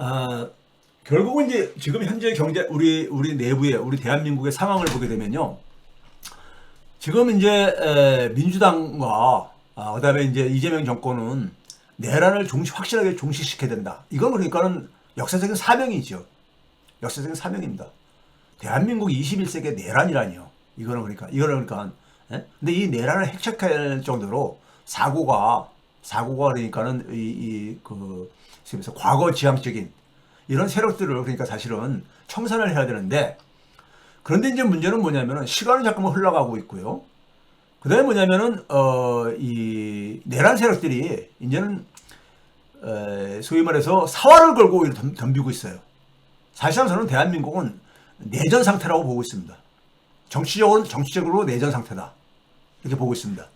아, 결국은 이제 지금 현재 경제 우리 내부의 우리 대한민국의 상황을 보게 되면요. 지금 이제 민주당과 그다음에 이제 이재명 정권은 내란을 확실하게 종식시켜야 된다. 이건 그러니까는 역사적인 사명이죠. 역사적인 사명입니다. 대한민국 21세기의 내란이라니요. 이거는 그러니까 근데 이 내란을 핵책할 정도로 사고가 그러니까는 그래서 과거 지향적인 이런 세력들을 그러니까 사실은 청산을 해야 되는데, 그런데 이제 문제는 뭐냐면은 시간은 잠깐만 흘러가고 있고요. 그다음에 뭐냐면은 이 내란 세력들이 이제는 소위 말해서 사활을 걸고 덤비고 있어요. 사실상 저는 대한민국은 내전 상태라고 보고 있습니다. 정치적으로 내전 상태다, 이렇게 보고 있습니다.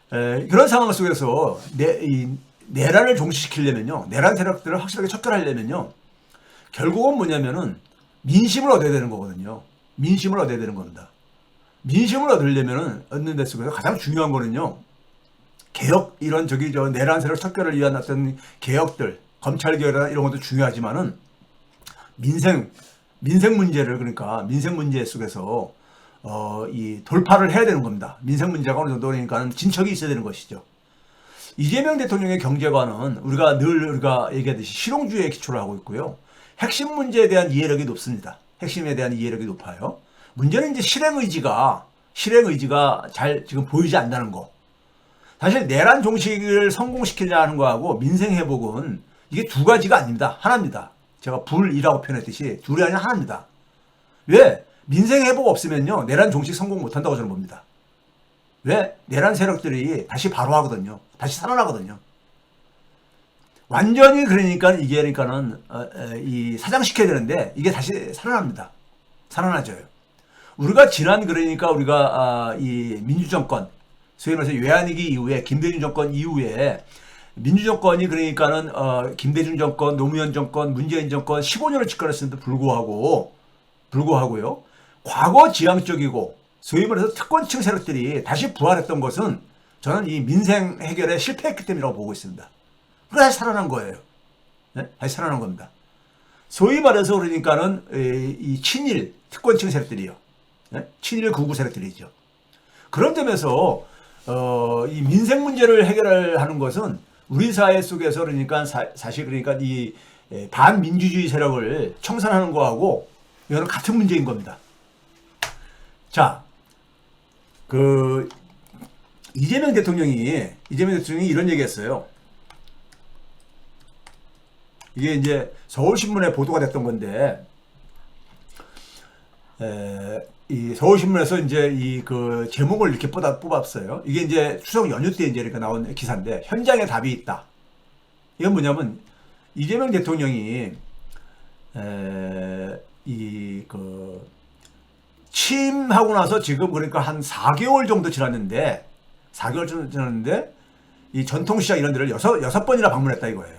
그런 상황 속에서 이 내란을 종식시키려면요, 내란 세력들을 확실하게 척결하려면요, 결국은 뭐냐면은 민심을 얻어야 되는 거거든요. 민심을 얻어야 되는 겁니다. 민심을 얻는 데 속에서 가장 중요한 거는요, 개혁, 저 내란 세력 척결을 위한 어떤 개혁들, 검찰 개혁이나 이런 것도 중요하지만은 민생 문제를, 그러니까 민생 문제 속에서 이 돌파를 해야 되는 겁니다. 민생 문제가 어느 정도 그러니까는 진척이 있어야 되는 것이죠. 이재명 대통령의 경제관은 우리가 얘기하듯이 실용주의에 기초를 하고 있고요. 핵심 문제에 대한 이해력이 높습니다. 핵심에 대한 이해력이 높아요. 문제는 이제 실행 의지가 잘 지금 보이지 않는다는 거. 사실 내란 종식을 성공시키려 하는 거하고 민생 회복은 이게 두 가지가 아닙니다. 하나입니다. 제가 불이라고 표현했듯이 둘이 아니라 하나입니다. 왜? 민생 회복 없으면요, 내란 종식 성공 못 한다고 저는 봅니다. 왜? 내란 세력들이 다시 바로 하거든요. 다시 살아나거든요. 완전히 그러니까는 이 사장시켜야 되는데 이게 다시 살아납니다. 살아나져요. 우리가 이 민주정권, 소위 말해서 외환위기 이후에 김대중 정권 이후에 민주정권이 그러니까는 김대중 정권, 노무현 정권, 문재인 정권 15년을 집권했음에도 불구하고요, 과거 지향적이고 소위 말해서 특권층 세력들이 다시 부활했던 것은 저는 이 민생 해결에 실패했기 때문이라고 보고 있습니다. 그래서 다시 살아난 거예요. 네? 다시 살아난 겁니다. 소위 말해서 그러니까는 이 친일 특권층 세력들이요. 네? 친일 극우 세력들이죠. 그런 점에서 이 민생 문제를 해결하는 것은 우리 사회 속에서 그러니까 사실 그러니까 이 반민주주의 세력을 청산하는 거하고 이거는 같은 문제인 겁니다. 자, 이재명 대통령이 이런 얘기했어요. 이게 이제 서울신문에 보도가 됐던 건데, 이 서울신문에서 이제 제목을 이렇게 뽑았어요. 이게 이제 추석 연휴 때 이제 이렇게 나온 기사인데, 현장에 답이 있다. 이건 뭐냐면, 이재명 대통령이, 취임하고 나서 지금 그러니까 한 4개월 정도 지났는데, 이 전통시장 이런 데를 여섯 번이나 방문했다 이거예요.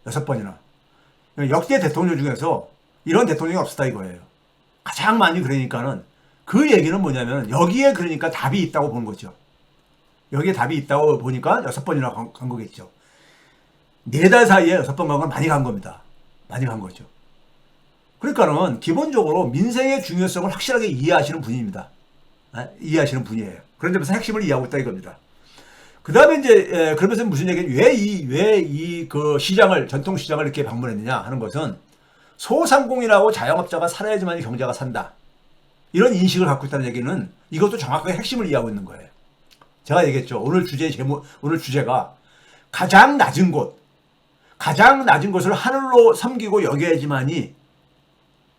6번이나. 역대 대통령 중에서 이런 대통령이 없었다 이거예요. 가장 많이 그러니까는 그 얘기는 뭐냐면 여기에 그러니까 답이 있다고 보는 거죠. 여기에 답이 있다고 보니까 6번이나 간 거겠죠. 4달 사이에 6번 간 건 많이 간 겁니다. 많이 간 거죠. 그러니까는 기본적으로 민생의 중요성을 확실하게 이해하시는 분입니다. 이해하시는 분이에요. 그런 점에서 핵심을 이해하고 있다 이겁니다. 그 다음에 이제, 그러면서 무슨 얘기는 전통시장을 이렇게 방문했느냐 하는 것은 소상공인하고 자영업자가 살아야지만 경제가 산다. 이런 인식을 갖고 있다는 얘기는 이것도 정확하게 핵심을 이해하고 있는 거예요. 제가 얘기했죠. 오늘 주제가 가장 낮은 곳을 하늘로 섬기고 여겨야지만이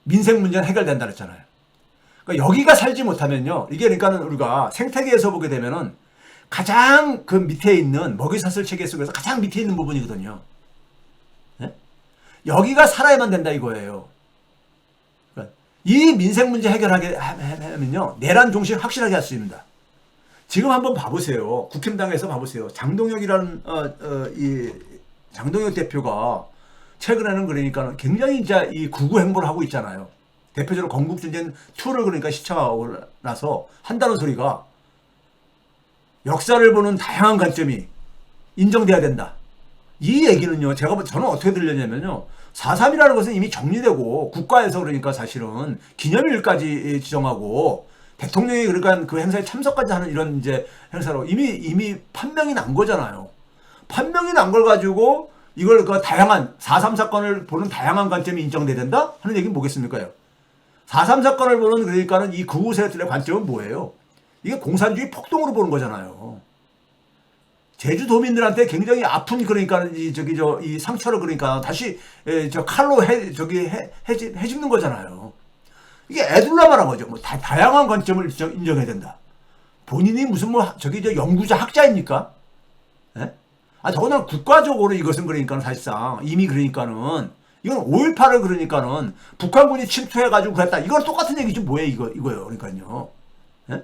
민생 문제는 해결된다 그랬잖아요. 그러니까 여기가 살지 못하면요. 이게 그러니까는 우리가 생태계에서 보게 되면은 가장 그 밑에 있는 먹이사슬 체계 속에서 가장 밑에 있는 부분이거든요. 네? 여기가 살아야만 된다 이거예요. 그러니까 이 민생 문제 해결하게 하면요, 내란 종식 확실하게 할 수 있습니다. 지금 한번 봐보세요. 국힘당에서 봐보세요. 장동혁이라는 장동혁 대표가 최근에는 그러니까 굉장히 이제 이 구구 행보를 하고 있잖아요. 대표적으로 건국전쟁 2를 그러니까 시청하고 나서 한다는 소리가 역사를 보는 다양한 관점이 인정돼야 된다. 이 얘기는요, 저는 어떻게 들렸냐면요. 4.3이라는 것은 이미 정리되고, 국가에서 그러니까 사실은 기념일까지 지정하고, 대통령이 그러니까 그 행사에 참석까지 하는 이런 이제 행사로 이미 판명이 난 거잖아요. 판명이 난 걸 가지고, 이걸 그 다양한, 4.3 사건을 보는 다양한 관점이 인정돼야 된다? 하는 얘기는 뭐겠습니까요? 4.3 사건을 보는 그러니까는 이 극우 세력들의 관점은 뭐예요? 이게 공산주의 폭동으로 보는 거잖아요. 제주도민들한테 굉장히 아픈 그러니까 이 상처를 그러니까 다시 저 칼로 해집는 거잖아요. 이게 애둘러말한 거죠. 뭐 다양한 관점을 인정해야 된다. 본인이 무슨 뭐 저 연구자 학자입니까? 예? 더구나 국가적으로 이것은 그러니까는 사실상 이미 그러니까는 이건 5.18을 그러니까는 북한군이 침투해가지고 그랬다. 이거랑 똑같은 얘기지 뭐예요 이거예요. 그러니까요. 예?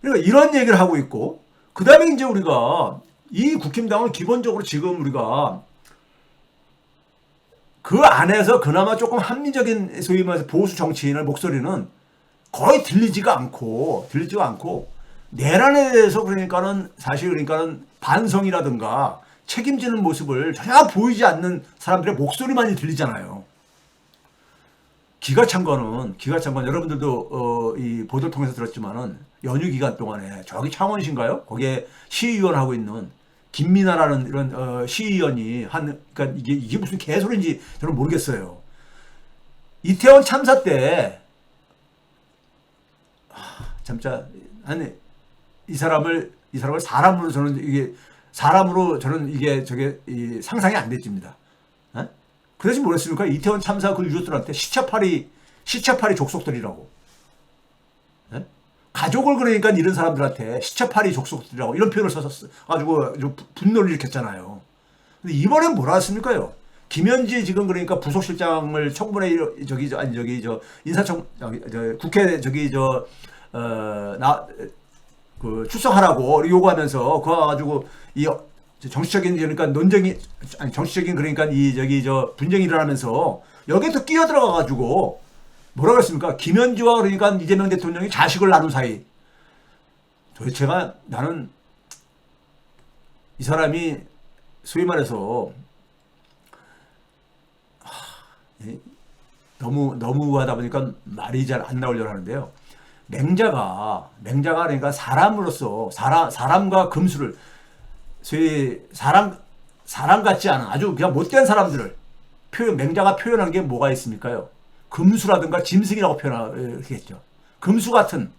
그러니까 이런 얘기를 하고 있고. 그 다음에 이제 우리가 이 국힘당은 기본적으로 지금 우리가 그 안에서 그나마 조금 합리적인 소위 말해서 보수 정치인의 목소리는 거의 들리지가 않고 내란에 대해서 그러니까는 사실 그러니까는 반성이라든가 책임지는 모습을 전혀 보이지 않는 사람들의 목소리만이 들리잖아요. 기가 찬 건 여러분들도 이 보도를 통해서 들었지만은 연휴 기간 동안에 저기 창원시인가요? 거기에 시의원 하고 있는 김민아라는 이런 시의원이 그러니까 이게 무슨 개소리인지 저는 모르겠어요. 이태원 참사 때 진짜 아니 이 사람을 사람으로 저는 이게 저게 상상이 안 됐습니다. 그 대신 뭐랬습니까? 이태원 참사 그 유족들한테 시체팔이 족속들이라고. 예? 가족을 그러니까 잃은 사람들한테 시체팔이 족속들이라고 이런 표현을 써서 가지고 분노를 일으켰잖아요. 근데 이번엔 뭐라 했습니까요? 김현지 지금 그러니까 부속실장을 청문회 국회 출석하라고 요구하면서 그거 가지고 정치적인 그러니까 정치적인 그러니까 분쟁이 일어나면서 여기에 또 끼어 들어가 가지고 뭐라 그랬습니까? 김현지와 그러니까 이재명 대통령이 자식을 나눈 사이. 도대체가 나는 이 사람이 소위 말해서 너무 하다 보니까 말이 잘 안 나오려고 하는데요. 맹자가 그러니까 사람으로서 사람과 금수를 소위 사람 같지 않은 아주 그냥 못된 사람들을 맹자가 표현한 게 뭐가 있습니까요? 금수라든가 짐승이라고 표현하겠죠. 금수 같은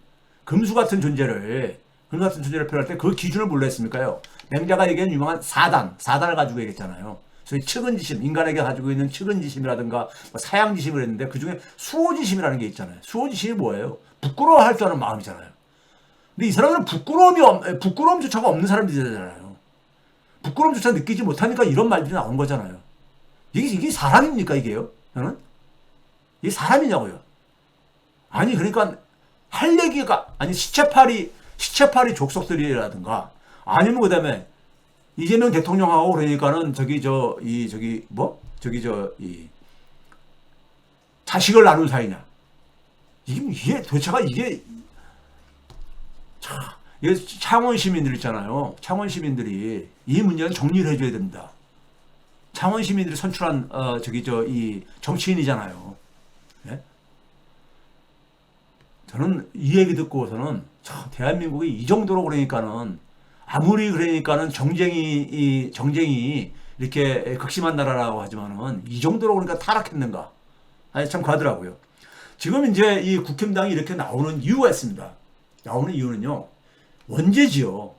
존재를 표현할 때 그 기준을 뭘로 했습니까요? 맹자가 얘기한 유명한 사단을 가지고 얘기했잖아요. 소위 측은지심, 인간에게 가지고 있는 측은지심이라든가 뭐 사양지심을 했는데 그 중에 수호지심이라는 게 있잖아요. 수호지심이 뭐예요? 부끄러워할 줄 아는 마음이잖아요. 근데 이 사람들은 부끄러움조차가 없는 사람들이잖아요. 부끄러움조차 느끼지 못하니까 이런 말들이 나온 거잖아요. 이게 사람입니까, 이게요? 저는? 이게 사람이냐고요? 아니, 그러니까, 할 얘기가, 아니, 시체팔이 족속들이라든가, 아니면 그 다음에, 이재명 대통령하고 그러니까는, 자식을 나눈 사이냐. 이게 도대체가 이게 창원 시민들 있잖아요. 창원 시민들이 이 문제는 정리를 해줘야 됩니다. 창원 시민들이 선출한 이 정치인이잖아요. 예? 저는 이 얘기 듣고서는 대한민국이 이 정도로 그러니까는 아무리 그러니까는 정쟁이 이렇게 극심한 나라라고 하지만은 이 정도로 그러니까 타락했는가? 아니 참 가더라고요. 지금 이제 이 국힘당이 이렇게 나오는 이유가 있습니다. 나오는 이유는요. 원죄지요.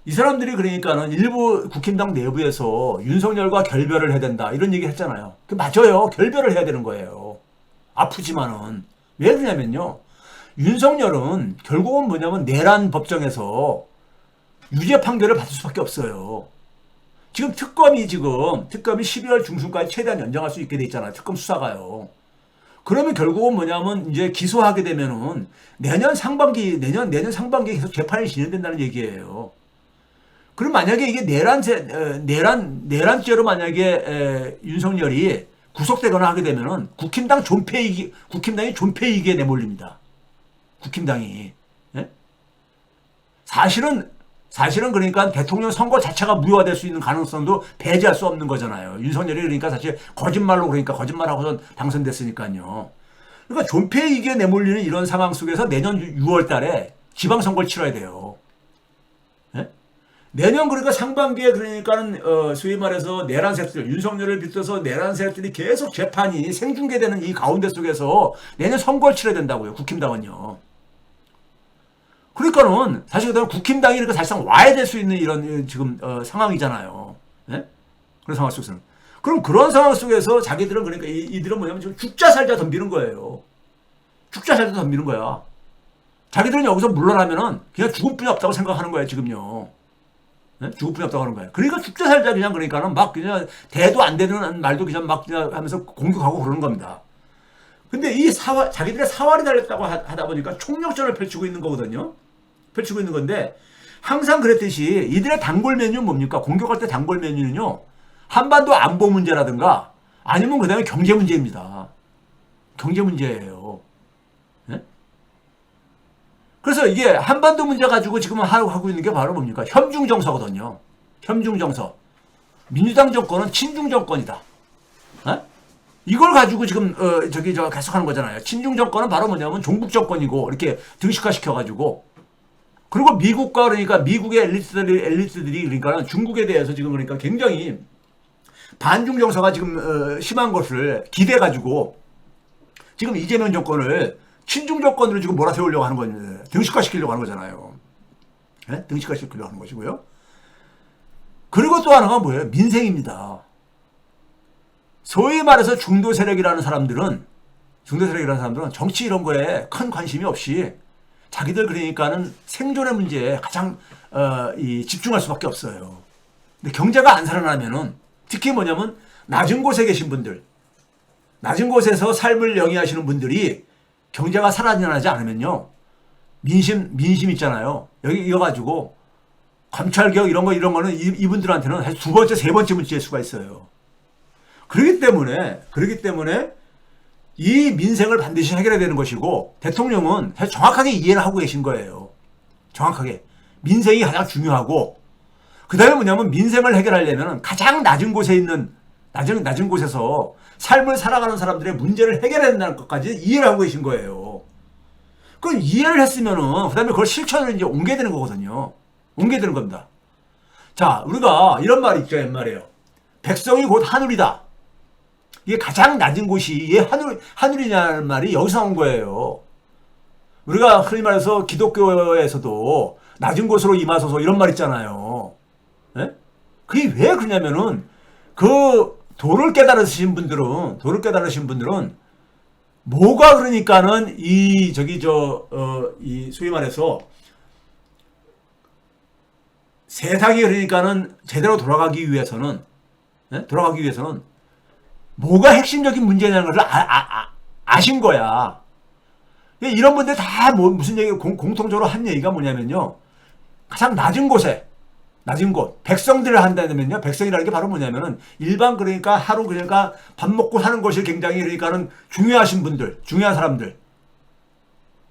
이 사람들이 그러니까는 일부 국힘당 내부에서 윤석열과 결별을 해야 된다. 이런 얘기 했잖아요. 그 맞아요. 결별을 해야 되는 거예요. 아프지만은. 왜 그러냐면요. 윤석열은 결국은 뭐냐면 내란 법정에서 유죄 판결을 받을 수밖에 없어요. 지금 특검이 12월 중순까지 최대한 연장할 수 있게 돼 있잖아요. 특검 수사가요. 그러면 결국은 뭐냐면 이제 기소하게 되면은 내년 상반기에 계속 재판이 진행된다는 얘기예요. 그럼 만약에 이게 내란죄로 만약에 윤석열이 구속되거나 하게 되면은 국힘당이 존폐이기에 내몰립니다. 국힘당이. 예? 사실은 사실은 그러니까 대통령 선거 자체가 무효화될 수 있는 가능성도 배제할 수 없는 거잖아요. 윤석열이 그러니까 사실 거짓말로 그러니까 거짓말하고서 당선됐으니까요. 그러니까 존폐이익에 내몰리는 이런 상황 속에서 내년 6월 달에 지방선거를 치러야 돼요. 예? 내년 그러니까 상반기에 그러니까는 소위 말해서 내란 세력들, 윤석열을 비롯해서 내란 세력들이 계속 재판이 생중계되는 이 가운데 속에서 내년 선거를 치러야 된다고요. 국힘당은요. 그러니까는 사실 국힘당이 그러니까 사실상 와야 될 수 있는 이런 지금 상황이잖아요. 예? 그런 상황 속에서는. 그럼 그런 상황 속에서 자기들은 그러니까 이들은 뭐냐면 지금 죽자 살자 덤비는 거예요. 죽자 살자 덤비는 거야. 자기들은 여기서 물러나면은 그냥 죽을 뿐이 없다고 생각하는 거예요, 지금요. 네? 죽을 뿐이 없다고 하는 거예요. 그러니까 죽자 살자 그냥 그러니까는 막 그냥 대도 안 되는 말도 그냥 막 그냥 하면서 공격하고 그러는 겁니다. 근데 이 자기들의 사활이 달렸다고 하다 보니까 총력전을 펼치고 있는 거거든요. 펼치고 있는 건데 항상 그랬듯이 이들의 단골 메뉴는 뭡니까? 공격할 때 단골 메뉴는요. 한반도 안보 문제라든가 아니면 그 다음에 경제 문제입니다. 경제 문제예요. 네? 그래서 이게 한반도 문제 가지고 지금 하고 있는 게 바로 뭡니까? 현중 정서거든요. 현중 정서. 민주당 정권은 친중 정권이다. 네? 이걸 가지고 지금 계속 하는 거잖아요. 친중 정권은 바로 뭐냐면 종북 정권이고 이렇게 등식화 시켜가지고 그리고 미국과 그러니까 미국의 엘리트들이 그러니까 중국에 대해서 지금 그러니까 굉장히 반중 정서가 지금 심한 것을 기대가지고 지금 이재명 정권을 친중 정권으로 지금 몰아세우려고 하는 거예요. 등식화 시키려고 하는 거잖아요. 네? 등식화 시키려고 하는 것이고요. 그리고 또 하나가 뭐예요? 민생입니다. 소위 말해서 중도 세력이라는 사람들은 정치 이런 거에 큰 관심이 없이 자기들 그러니까는 생존의 문제에 가장 집중할 수밖에 없어요. 근데 경제가 안 살아나면은 특히 뭐냐면 낮은 곳에 계신 분들, 낮은 곳에서 삶을 영위하시는 분들이 경제가 살아나지 않으면요 민심 있잖아요. 여기 이거 가지고 검찰개혁 이런 거는 이분들한테는 사실 두 번째, 세 번째 문제일 수가 있어요. 그렇기 때문에 이 민생을 반드시 해결해야 되는 것이고 대통령은 사실 정확하게 이해를 하고 계신 거예요. 정확하게. 민생이 가장 중요하고 그 다음에 뭐냐면 민생을 해결하려면 가장 낮은 곳에 있는 낮은 곳에서 삶을 살아가는 사람들의 문제를 해결해야 된다는 것까지 이해를 하고 계신 거예요. 그럼 이해를 했으면은 그 다음에 그걸 실천을 이제 옮겨야 되는 거거든요. 옮겨야 되는 겁니다. 자, 우리가 이런 말이 있죠. 옛말에요. 백성이 곧 하늘이다. 이게 가장 낮은 곳이 이게 하늘이냐는 말이 여기서 나온 거예요. 우리가 흔히 말해서 기독교에서도 낮은 곳으로 임하소서 이런 말 있잖아요. 네? 그게 왜 그러냐면은 그 도를 깨달으신 분들은 뭐가 그러니까는 이 소위 말해서 세상이 그러니까는 제대로 돌아가기 위해서는 뭐가 핵심적인 문제냐는 것을 아신 거야. 이런 분들 다 무슨 얘기, 공통적으로 한 얘기가 뭐냐면요. 가장 낮은 곳, 백성들을 한다면요. 백성이라는 게 바로 뭐냐면은 일반 그러니까 하루 그러니까 밥 먹고 사는 것이 굉장히 그러니까는 중요하신 분들, 중요한 사람들.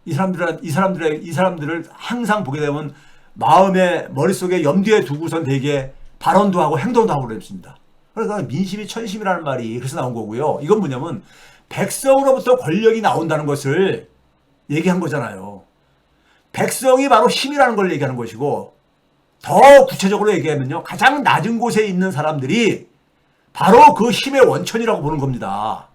이 사람들을 항상 보게 되면 머릿속에 염두에 두고선 되게 발언도 하고 행동도 하고 그랬습니다. 그러니까 민심이 천심이라는 말이 그래서 나온 거고요. 이건 뭐냐면 백성으로부터 권력이 나온다는 것을 얘기한 거잖아요. 백성이 바로 힘이라는 걸 얘기하는 것이고 더 구체적으로 얘기하면요. 가장 낮은 곳에 있는 사람들이 바로 그 힘의 원천이라고 보는 겁니다.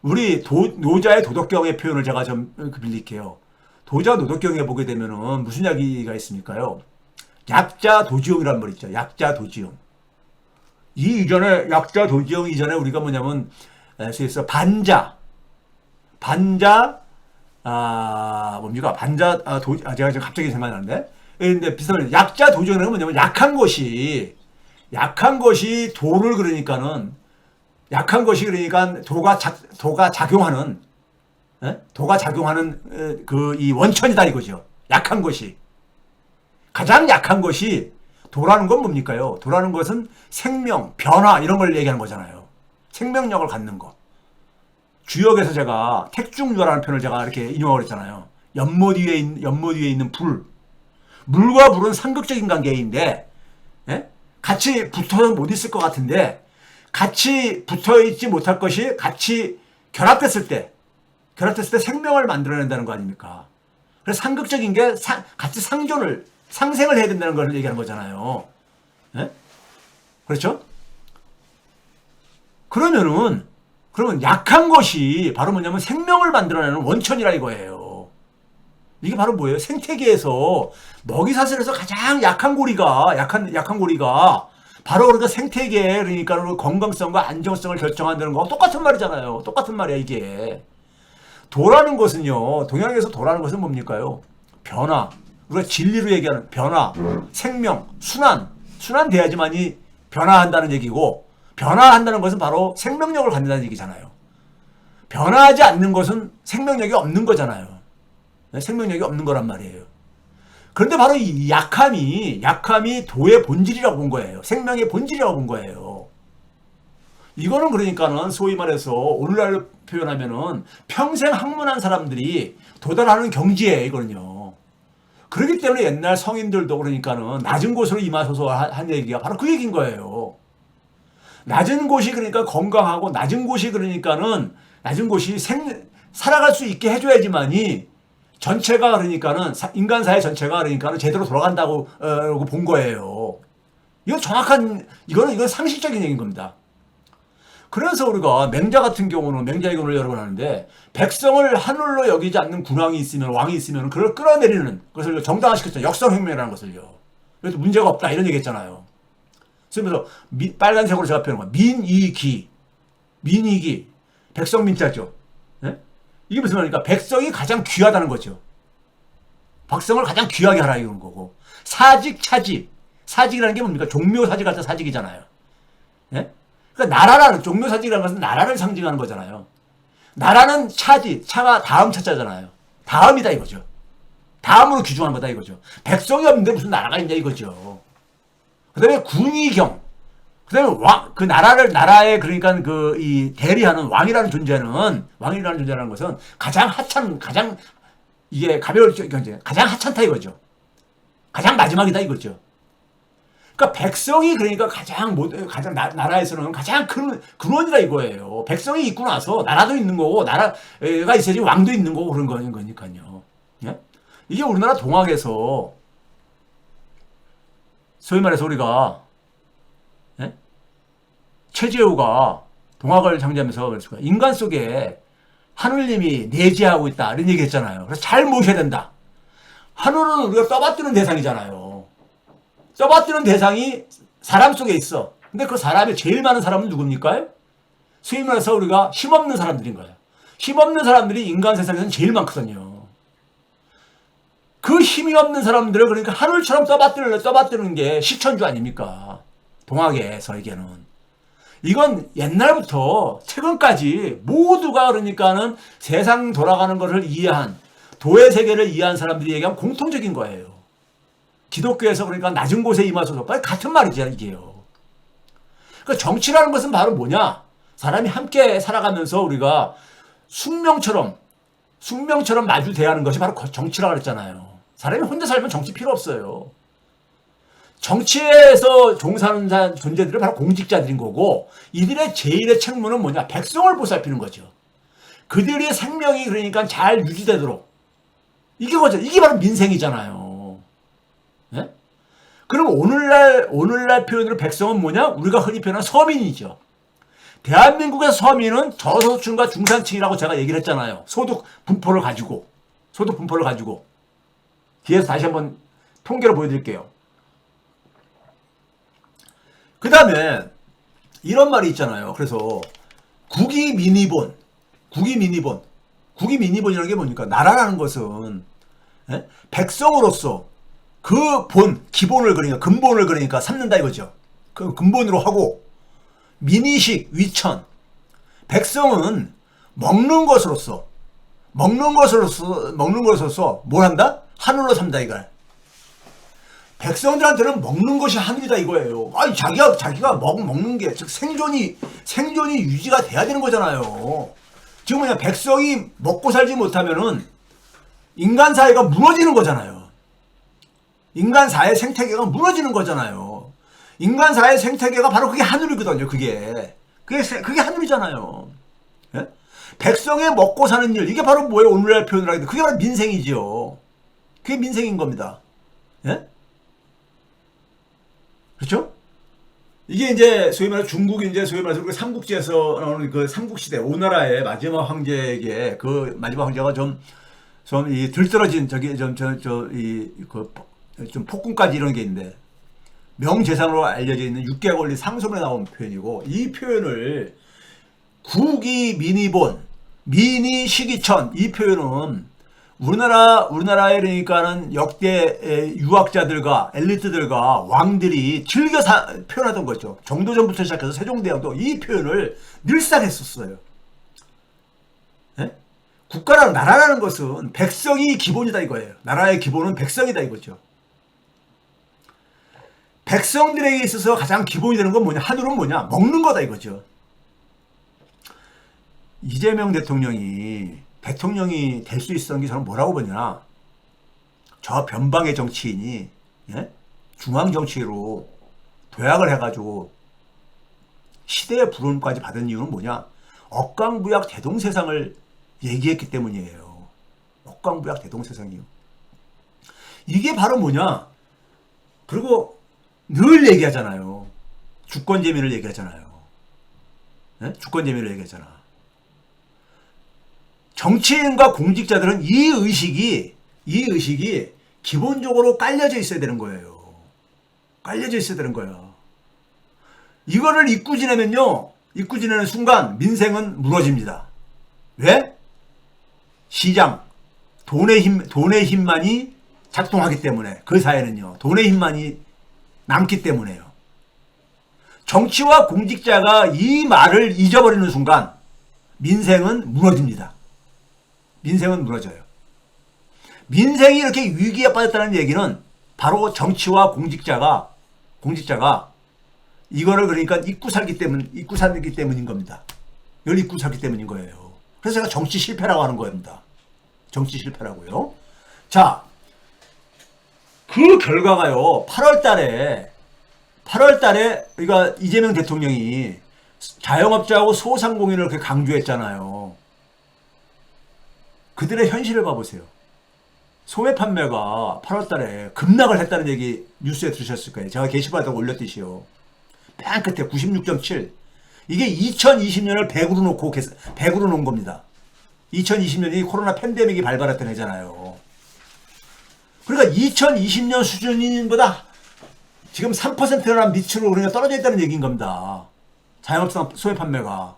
우리 노자의 도덕경의 표현을 제가 좀 빌릴게요. 도자 도덕경에 보게 되면은 무슨 이야기가 있습니까요? 약자 도지용이라는 말 있죠. 약자 도지용. 이 이전에 약자 도지용 이전에 우리가 뭐냐면 그래서 반자 뭡니까? 제가 지금 갑자기 생각나는데 근데 비슷한 약자 도지용은 뭐냐면 약한 것이 도를 그러니까는 약한 것이 그러니까 도가 작용하는 그 이 원천이다 이거죠. 약한 것이 가장 약한 것이 도라는 건 뭡니까요? 도라는 것은 생명, 변화 이런 걸 얘기하는 거잖아요. 생명력을 갖는 것. 주역에서 제가 택중유화라는 표현을 제가 이렇게 인용하고 그랬잖아요. 연못 위에 있는 불. 물과 물은 상극적인 관계인데, 예? 같이 붙어서 못 있을 것 같은데, 같이 붙어 있지 못할 것이 같이 결합됐을 때 생명을 만들어낸다는 거 아닙니까? 그래서 상극적인 게 같이 상생을 해야 된다는 걸 얘기하는 거잖아요. 예? 그렇죠? 그러면 약한 것이 바로 뭐냐면 생명을 만들어내는 원천이라 이거예요. 이게 바로 뭐예요? 생태계에서 먹이사슬에서 가장 약한 고리가 바로 그러니까 생태계 그러니까 건강성과 안정성을 결정한다는 거 똑같은 말이잖아요. 똑같은 말이야 이게. 도라는 것은요. 동양에서 도라는 것은 뭡니까요? 변화. 우리가 진리로 얘기하는 변화, 생명, 순환돼야지만이 변화한다는 얘기고 변화한다는 것은 바로 생명력을 갖는다는 얘기잖아요. 변화하지 않는 것은 생명력이 없는 거잖아요. 생명력이 없는 거란 말이에요. 그런데 바로 이 약함이 도의 본질이라고 본 거예요. 생명의 본질이라고 본 거예요. 이거는 그러니까는 소위 말해서 오늘날 표현하면은 평생 학문한 사람들이 도달하는 경지예요, 이거는요. 그렇기 때문에 옛날 성인들도 그러니까는 낮은 곳으로 임하소서 한 얘기가 바로 그 얘기인 거예요. 낮은 곳이 그러니까 건강하고 낮은 곳이 그러니까는 낮은 곳이 살아갈 수 있게 해줘야지만이 전체가 그러니까는 인간사회 전체가 그러니까는 제대로 돌아간다고 본 거예요. 이건 상식적인 얘기인 겁니다. 그래서 우리가 맹자 같은 경우는 맹자의 경우를 여러 번 하는데 백성을 하늘로 여기지 않는 군왕이 있으면 왕이 있으면 그걸 끌어내리는 것을 정당화시켰죠. 역성혁명이라는 것을요. 그래서 문제가 없다 이런 얘기했잖아요. 그래서 빨간색으로 제가 표현한 거예요. 민이기 백성 민자죠. 네? 이게 무슨 말입니까? 백성이 가장 귀하다는 거죠. 백성을 가장 귀하게 하라 이런 거고 사직이라는 게 뭡니까? 종묘사직 같은 사직이잖아요. 네? 그러니까 종묘사직이라는 것은 나라를 상징하는 거잖아요. 나라는 차가 다음 차자잖아요. 다음이다 이거죠. 다음으로 귀중한 거다 이거죠. 백성이 없는데 무슨 나라가 있냐 이거죠. 그 다음에 군의경. 그 다음에 그 나라의 그러니까 이 대리하는 왕이라는 존재는 것은 가장 이게 가벼울 경제, 가장 하찮다 이거죠. 가장 마지막이다 이거죠. 그러니까 백성이 그러니까 가장 나라에서는 가장 큰 근원이다 이거예요. 백성이 있고 나서 나라도 있는 거고 나라가 있어야지 왕도 있는 거고 그런 거니까요. 예? 이게 우리나라 동학에서 소위 말해서 우리가 예? 최재우가 동학을 창제하면서 그랬을 거예요. 인간 속에 하느님이 내재하고 있다 이런 얘기 했잖아요. 그래서 잘 모셔야 된다. 하늘은 우리가 떠받드는 대상이잖아요. 떠받드는 대상이 사람 속에 있어. 근데 그 사람이 제일 많은 사람은 누굽니까? 소위 말해서 우리가 힘없는 사람들인 거예요. 힘없는 사람들이 인간 세상에서는 제일 많거든요. 그 힘이 없는 사람들을 그러니까 하늘처럼 떠받드는 게 실천주 아닙니까? 동학에서에게는. 이건 옛날부터 최근까지 모두가 그러니까는 세상 돌아가는 것을 이해한 도의 세계를 이해한 사람들이 얘기하면 공통적인 거예요. 기독교에서 그러니까 낮은 곳에 임하소서. 같은 말이죠, 이게요. 그러니까 정치라는 것은 바로 뭐냐? 사람이 함께 살아가면서 우리가 숙명처럼 마주 대하는 것이 바로 정치라고 그랬잖아요. 사람이 혼자 살면 정치 필요 없어요. 정치에서 종사하는 존재들은 바로 공직자들인 거고 이들의 제일의 책무는 뭐냐? 백성을 보살피는 거죠. 그들의 생명이 그러니까 잘 유지되도록 이게 바로 민생이잖아요. 네? 그럼 오늘날 표현으로 백성은 뭐냐? 우리가 흔히 표현하는 서민이죠. 대한민국의 서민은 저소득층과 중산층이라고 제가 얘기를 했잖아요. 소득 분포를 가지고. 뒤에서 다시 한번 통계를 보여드릴게요. 그 다음에 이런 말이 있잖아요. 그래서 국위민의본이라는 게 뭡니까? 나라라는 것은 백성으로서 그 기본을 근본을 삼는다 이거죠. 그 근본으로 하고 민의식, 위천. 백성은 먹는 것으로서 뭘 한다? 하늘로 삼다 이걸. 백성들한테는 먹는 것이 하늘이다 이거예요. 아니 자기가 먹는 게 즉 생존이 유지가 돼야 되는 거잖아요. 지금 뭐냐 백성이 먹고 살지 못하면은 인간 사회가 무너지는 거잖아요. 인간 사회 생태계가 무너지는 거잖아요. 인간 사회 생태계가 바로 그게 하늘이거든요. 그게 하늘이잖아요. 예? 백성의 먹고 사는 일, 이게 바로 뭐예요? 오늘날 표현을 하게 돼. 그게 바로 민생이지요. 그게 민생인 겁니다. 예? 그렇죠? 이게 이제 소위 말해 중국이 이제 소위 말해서 그 삼국지에서 나오는 그 삼국시대 오나라의 마지막 황제에게 그 마지막 황제가 좀 이 들떨어진 저기 좀 폭군까지 이런 게 있는데 명재산으로 알려져 있는 6개가 걸린 상소문에 나온 표현이고, 이 표현을 국이 민이본 민이 시기천, 이 표현은 우리나라에 그러니까는 역대 유학자들과 엘리트들과 왕들이 즐겨 표현하던 거죠. 정도전부터 시작해서 세종대왕도 이 표현을 늘상 했었어요. 네? 국가라는 나라라는 것은 백성이 기본이다 이거예요. 나라의 기본은 백성이다 이거죠. 백성들에게 있어서 가장 기본이 되는 건 뭐냐? 하늘은 뭐냐? 먹는 거다 이거죠. 이재명 대통령이 될 수 있었던 게 저는 뭐라고 보냐? 저 변방의 정치인이, 예? 중앙 정치로 도약을 해가지고 시대의 부름까지 받은 이유는 뭐냐? 억강부약 대동세상을 얘기했기 때문이에요. 억강부약 대동세상이요. 이게 바로 뭐냐? 그리고 늘 얘기하잖아요. 주권재민을 얘기하잖아요. 네? 주권재민을 얘기하잖아. 정치인과 공직자들은 이 의식이 기본적으로 깔려져 있어야 되는 거예요. 깔려져 있어야 되는 거예요. 이거를 잊고 지내는 순간 민생은 무너집니다. 왜? 시장, 돈의 힘만이 작동하기 때문에, 그 사회는요, 돈의 힘만이 남기 때문에요. 정치와 공직자가 이 말을 잊어버리는 순간 민생은 무너집니다. 민생은 무너져요. 민생이 이렇게 위기에 빠졌다는 얘기는 바로 정치와 공직자가 이거를 그러니까 잊고 살기 때문인 겁니다. 이걸 잊고 살기 때문인 거예요. 그래서 제가 정치 실패라고 하는 겁니다. 정치 실패라고요. 자, 그 결과가요, 8월 달에 그러니까 이재명 대통령이 자영업자하고 소상공인을 그렇게 강조했잖아요. 그들의 현실을 봐보세요. 소매 판매가 8월 달에 급락을 했다는 얘기 뉴스에 들으셨을 거예요. 제가 게시판에다 올렸듯이요. 맨 끝에 96.7. 이게 2020년을 100으로 놓은 겁니다. 2020년이 코로나 팬데믹이 발발했던 해잖아요. 그러니까 2020년 수준보다 지금 3%나 밑으로 그러니까 떨어져 있다는 얘기인 겁니다. 자영업자 소매 판매가.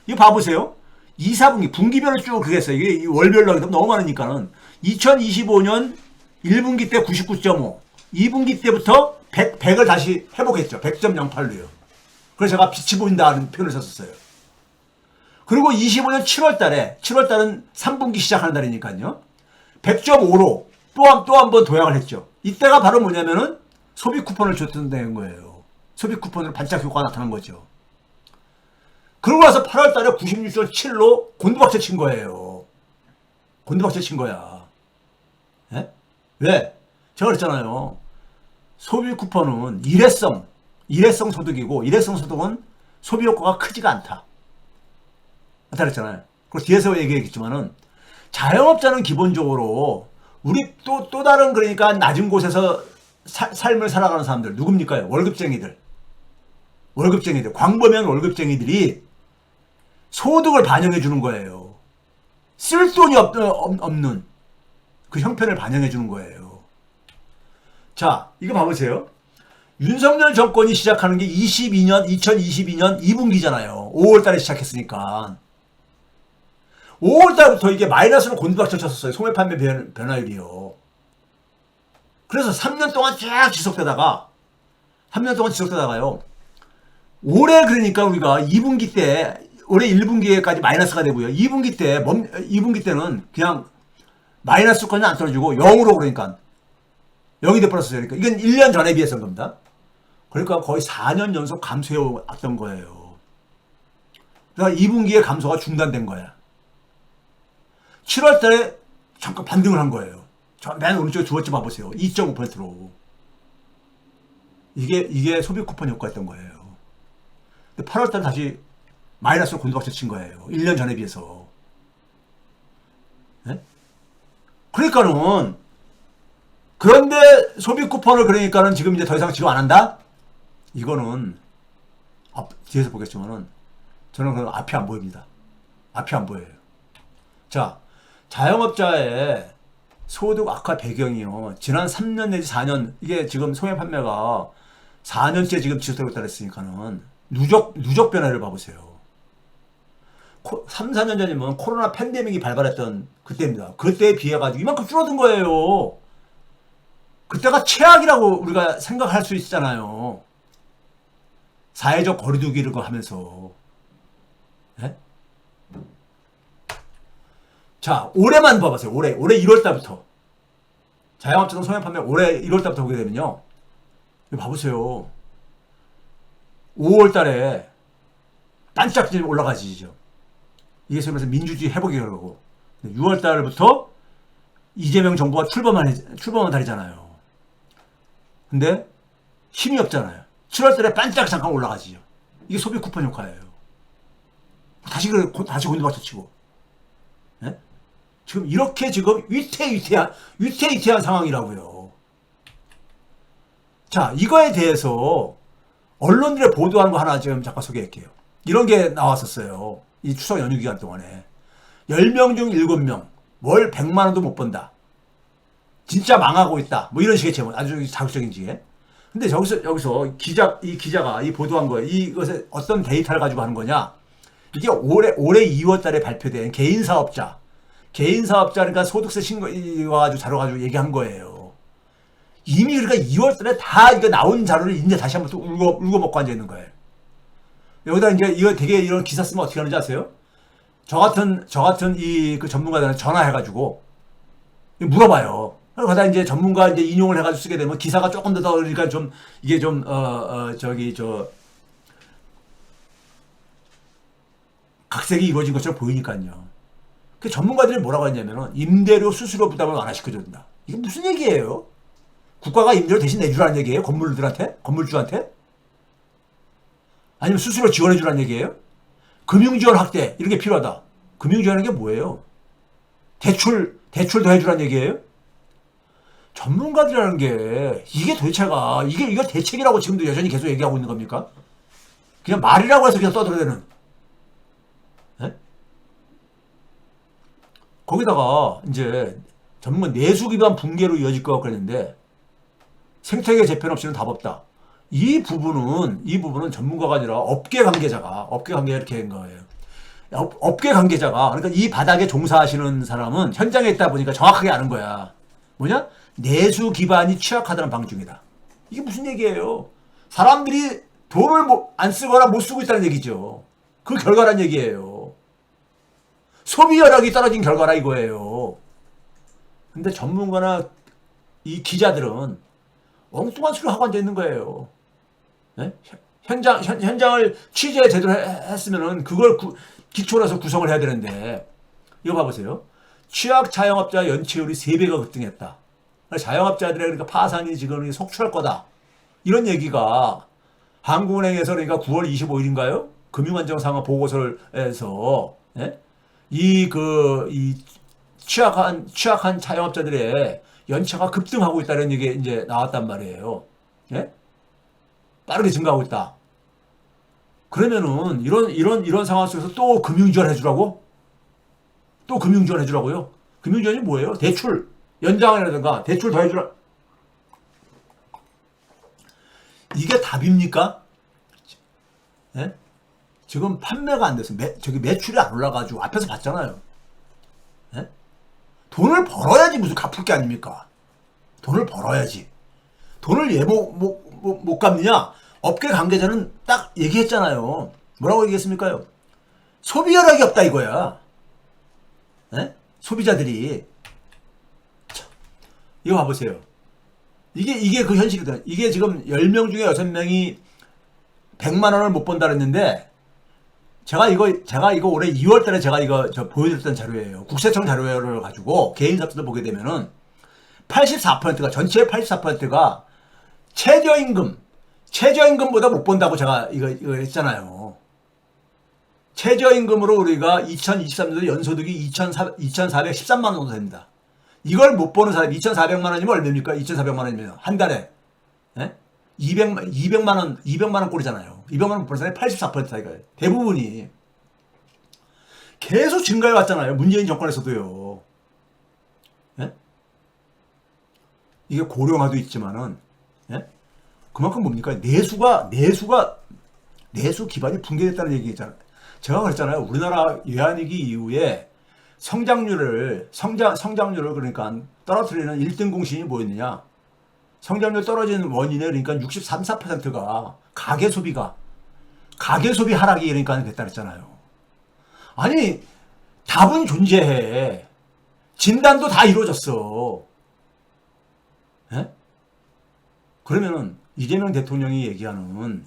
이거 봐보세요. 2, 4분기, 분기별로 쭉 그랬어요. 이게 월별로 하기 너무 많으니까는. 2025년 1분기 때 99.5, 2분기 때부터 100을 다시 회복했죠. 100.08로요. 그래서 제가 빛이 보인다는 표현을 썼었어요. 그리고 25년 7월 달은 3분기 시작하는 달이니까요. 100.5로 또 한 번 도약을 했죠. 이때가 바로 뭐냐면은 소비 쿠폰을 줬던 거예요. 소비 쿠폰으로 반짝 효과가 나타난 거죠. 그러고 나서 8월 달에 96.7로 곤두박질 친 거예요. 곤두박질 친 거야. 예? 왜? 제가 그랬잖아요. 소비 쿠폰은 일회성 소득이고, 일회성 소득은 소비 효과가 크지가 않다. 나타냈잖아요. 그리고 뒤에서 얘기했지만은, 자영업자는 기본적으로, 우리 또 다른 그러니까 낮은 곳에서 삶을 살아가는 사람들, 누굽니까? 월급쟁이들. 광범위한 월급쟁이들이 소득을 반영해 주는 거예요. 쓸 돈이 없는 그 형편을 반영해 주는 거예요. 자, 이거 봐보세요. 윤석열 정권이 시작하는 게 2022년 2분기잖아요. 5월 달에 시작했으니까. 5월 달부터 이게 마이너스로 곤두박질 쳤었어요. 소매 판매 변화율이요. 그래서 3년 동안 쫙 지속되다가요. 올해 그러니까 우리가 2분기 때, 올해 1분기까지 마이너스가 되고요. 2분기 때는 그냥 마이너스까지는 안 떨어지고 0으로 그러니까 0이 돼버렸어요. 그러니까 이건 1년 전에 비해서인 겁니다. 그러니까 거의 4년 연속 감소해 왔던 거예요. 그러니까 2분기에 감소가 중단된 거야. 7월 달에 잠깐 반등을 한 거예요. 맨 오른쪽에 주어지 봐보세요. 2.5%로. 이게 소비 쿠폰 효과였던 거예요. 근데 8월달 다시 마이너스로 곤두박질 친 거예요. 1년 전에 비해서. 네? 그러니까는 그런데 소비 쿠폰을 그러니까는 지금 이제 더 이상 지금 안 한다? 이거는 뒤에서 보겠지만은 저는 그런 앞이 안 보입니다. 앞이 안 보여요. 자, 자영업자의 소득 악화 배경이요. 지난 3년 내지 4년 이게 지금 소매 판매가 4년째 지금 지속되고 있다 그랬으니까는 누적 변화를 봐보세요. 3, 4년 전이면 코로나 팬데믹이 발발했던 그때입니다. 그때에 비해 가지고 이만큼 줄어든 거예요. 그때가 최악이라고 우리가 생각할 수 있잖아요. 사회적 거리두기를 하면서. 네? 자, 올해만 봐보세요. 올해 1월달부터. 자영업자동 소매 판매 올해 1월달부터 보게 되면요. 이거 봐보세요. 5월달에 반짝 올라가지죠. 이게 소위 말해서 민주주의 회복이 그러고 6월달부터 이재명 정부가 출범한 달이잖아요. 근데 힘이 없잖아요. 7월달에 반짝 잠깐 올라가지요. 이게 소비 쿠폰 효과예요. 다시 곤두박질 치고. 네? 지금 이렇게 지금 위태위태한 상황이라고요. 자, 이거에 대해서 언론들의 보도하는 거 하나 지금 잠깐 소개할게요. 이런 게 나왔었어요. 이 추석 연휴 기간 동안에 10명 중 7명 월 100만 원도 못 번다. 진짜 망하고 있다. 뭐 이런 식의 제목, 아주 자극적인 지에. 근데 여기서 이 기자가 이 보도한 거예요. 이것에 어떤 데이터를 가지고 하는 거냐? 이게 올해 2월 달에 발표된 개인 사업자 그러니까 소득세 신고 와가지고 자료 가지고 얘기한 거예요. 이미 그러니까 2월 달에 다 이거 나온 자료를 이제 다시 한번 또 울고 먹고 앉아 있는 거예요. 여기다 이제 이거 되게 이런 기사 쓰면 어떻게 하는지 아세요? 저 같은 그 전문가들한테 전화해가지고 물어봐요. 그러다 이제 전문가 이제 인용을 해가지고 쓰게 되면 기사가 조금 더 그러니까 좀 이게 좀 각색이 이루어진 것처럼 보이니까요. 그 전문가들이 뭐라고 했냐면은 임대료 수수료 부담을 완화시켜줘야 된다. 이게 무슨 얘기예요? 국가가 임대료 대신 내주라는 얘기예요? 건물주한테? 아니면 수수료 지원해주라는 얘기예요? 금융지원 확대 이런 게 필요하다. 금융지원하는 게 뭐예요? 대출 더 해주라는 얘기예요? 전문가들이라는 게 이게 도대체가 이걸 대책이라고 지금도 여전히 계속 얘기하고 있는 겁니까? 그냥 말이라고 해서 그냥 떠들어대는. 네? 거기다가 이제 전문가 내수 기반 붕괴로 이어질 것 같고 그랬는데 생태계 재편 없이는 답 없다. 이 부분은 전문가가 아니라 업계 관계자가 이렇게 한 거예요. 업계 관계자가 그러니까 이 바닥에 종사하시는 사람은 현장에 있다 보니까 정확하게 아는 거야. 뭐냐? 내수 기반이 취약하다는 방증이다. 이게 무슨 얘기예요? 사람들이 돈을 안 쓰거나 못 쓰고 있다는 얘기죠. 그 결과란 얘기예요. 소비 여력이 떨어진 결과라 이거예요. 근데 전문가나 이 기자들은 엉뚱한 소리를 하고 앉아 있는 거예요. 네? 현장을 취재 제대로 했으면은 그걸 기초로 해서 구성을 해야 되는데 이거 봐보세요. 취약 자영업자 연체율이 3배가 급등했다. 자영업자들의 그러니까 파산이 지금 속출할 거다. 이런 얘기가 한국은행에서 그러니까 9월 25일인가요? 금융안정상황 보고서를 해서 이 취약한 자영업자들의 연체가 급등하고 있다는 얘기 이제 나왔단 말이에요. 예? 빠르게 증가하고 있다. 그러면은 이런 상황 속에서 또 금융지원 해주라고? 또 금융지원 해주라고요? 금융지원이 뭐예요? 대출 연장이라든가 대출 더 해주라. 이게 답입니까? 예? 지금 판매가 안 돼서 매출이 안 올라가지고 앞에서 봤잖아요. 예? 돈을 벌어야지 무슨 갚을 게 아닙니까? 돈을 벌어야지. 돈을 못 갚느냐? 업계 관계자는 딱 얘기했잖아요. 뭐라고 얘기했습니까요? 소비 여력이 없다 이거야. 예? 소비자들이. 참, 이거 봐보세요. 이게 그 현실이다. 이게 지금 10명 중에 6명이 100만 원을 못 번다 그랬는데 제가 이거 올해 2월 달에 제가 이거 보여드렸던 자료예요. 국세청 자료를 가지고 개인 사업자들 보게 되면은 84%가 전체의 84%가 최저임금 최저임금보다 못 본다고 제가 이거 했잖아요. 최저임금으로 우리가 2023년도 연소득이 2,413만 원 정도 됩니다. 이걸 못 보는 사람이 2,400만 원이면 얼마입니까? 2,400만 원이면 한 달에 200만 원 꼴이잖아요. 200만 원 못 보는 사람이 84%다 이거예요. 대부분이 계속 증가해 왔잖아요. 문재인 정권에서도요. 예? 이게 고령화도 있지만은 예? 그만큼 뭡니까? 내수 기반이 붕괴됐다는 얘기잖아요. 제가 그랬잖아요. 우리나라 외환위기 이후에 성장률을 그러니까 떨어뜨리는 1등 공신이 뭐였느냐? 성장률 떨어지는 원인에 그러니까 63, 4%가 가계소비 하락이 그러니까 됐다 그랬잖아요. 아니, 답은 존재해. 진단도 다 이루어졌어. 예? 그러면은 이재명 대통령이 얘기하는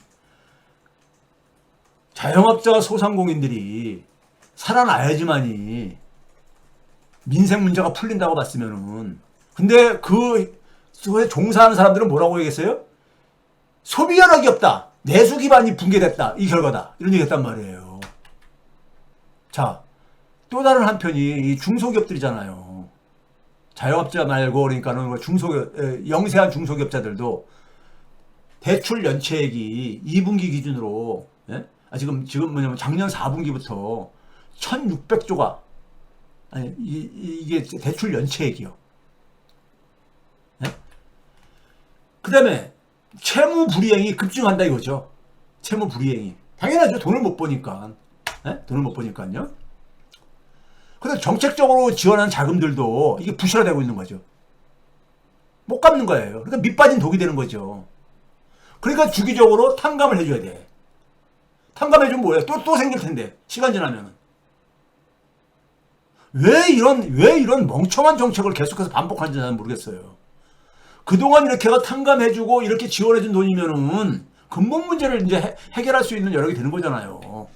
자영업자 소상공인들이 살아나야지만이 민생 문제가 풀린다고 봤으면은 근데 그 종사하는 사람들은 뭐라고 얘기했어요? 소비 여력이 없다. 내수 기반이 붕괴됐다. 이 결과다. 이런 얘기 했단 말이에요. 자, 또 다른 한편이 이 중소기업들이잖아요. 자영업자 말고 그러니까는 영세한 중소기업자들도 대출 연체액이 2분기 기준으로 지금 뭐냐면 작년 4분기부터 1,600조가 아니 이게 대출 연체액이요. 그 다음에 채무 불이행이 급증한다 이거죠. 채무 불이행이 당연하죠. 돈을 못 버니까. 돈을 못 버니까요. 그래서 정책적으로 지원한 자금들도 이게 부실화되고 있는 거죠. 못 갚는 거예요. 그러니까 밑빠진 독이 되는 거죠. 그러니까 주기적으로 탕감을 해줘야 돼. 탕감해주면 뭐예요? 또 생길 텐데 시간 지나면은. 왜 이런 멍청한 정책을 계속해서 반복하는지 는 모르겠어요. 그동안 이렇게 탕감해주고 이렇게 지원해준 돈이면은 근본 문제를 이제 해결할 수 있는 여력이 되는 거잖아요.